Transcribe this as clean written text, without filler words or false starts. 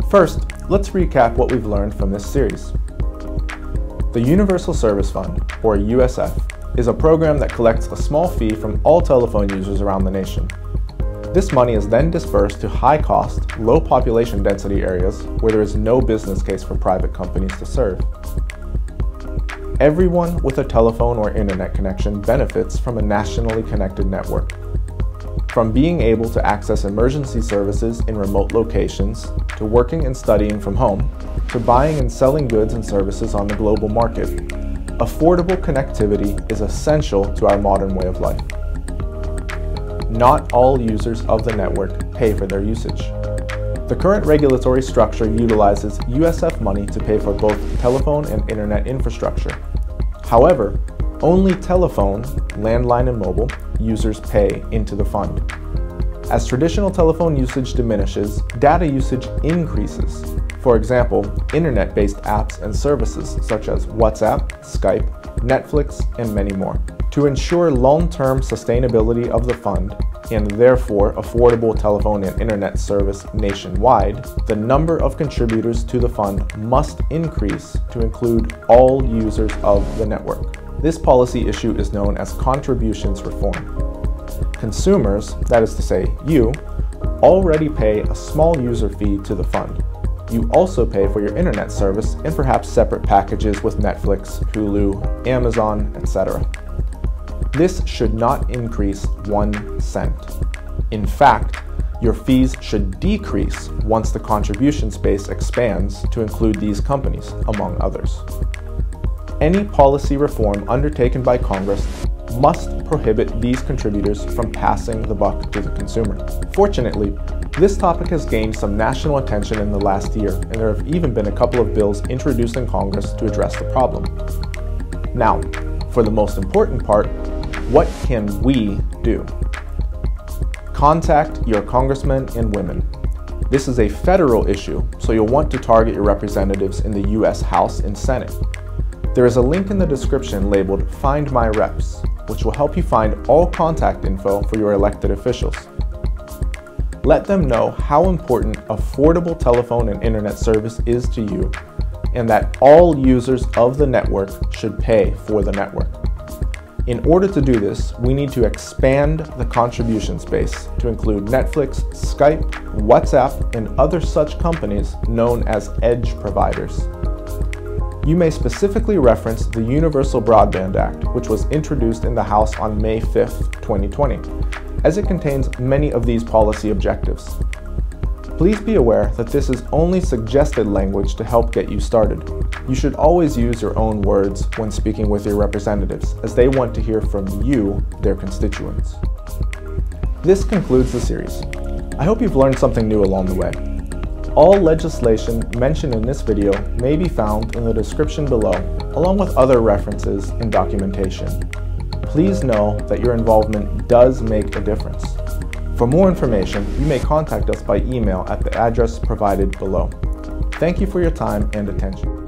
First, let's recap what we've learned from this series. The Universal Service Fund, or USF, is a program that collects a small fee from all telephone users around the nation. This money is then dispersed to high-cost, low population density areas where there is no business case for private companies to serve. Everyone with a telephone or internet connection benefits from a nationally connected network. From being able to access emergency services in remote locations, to working and studying from home, to buying and selling goods and services on the global market, affordable connectivity is essential to our modern way of life. Not all users of the network pay for their usage. The current regulatory structure utilizes USF money to pay for both telephone and internet infrastructure. However, only telephone, landline and mobile, users pay into the fund. As traditional telephone usage diminishes, data usage increases. For example, internet-based apps and services such as WhatsApp, Skype, Netflix, and many more. To ensure long-term sustainability of the fund, and therefore affordable telephone and internet service nationwide, the number of contributors to the fund must increase to include all users of the network. This policy issue is known as contributions reform. Consumers, that is to say you, already pay a small user fee to the fund. You also pay for your internet service and perhaps separate packages with Netflix, Hulu, Amazon, etc. This should not increase 1 cent. In fact, your fees should decrease once the contribution space expands to include these companies, among others. Any policy reform undertaken by Congress must prohibit these contributors from passing the buck to the consumer. Fortunately, this topic has gained some national attention in the last year, and there have even been a couple of bills introduced in Congress to address the problem. Now, for the most important part, what can we do? Contact your congressmen and women. This is a federal issue, so you'll want to target your representatives in the U.S. House and Senate. There is a link in the description labeled Find My Reps, which will help you find all contact info for your elected officials. Let them know how important affordable telephone and internet service is to you, and that all users of the network should pay for the network. In order to do this, we need to expand the contribution space to include Netflix, Skype, WhatsApp, and other such companies known as edge providers. You may specifically reference the Universal Broadband Act, which was introduced in the House on May 5, 2020, as it contains many of these policy objectives. Please be aware that this is only suggested language to help get you started. You should always use your own words when speaking with your representatives, as they want to hear from you, their constituents. This concludes the series. I hope you've learned something new along the way. All legislation mentioned in this video may be found in the description below, along with other references and documentation. Please know that your involvement does make a difference. For more information, you may contact us by email at the address provided below. Thank you for your time and attention.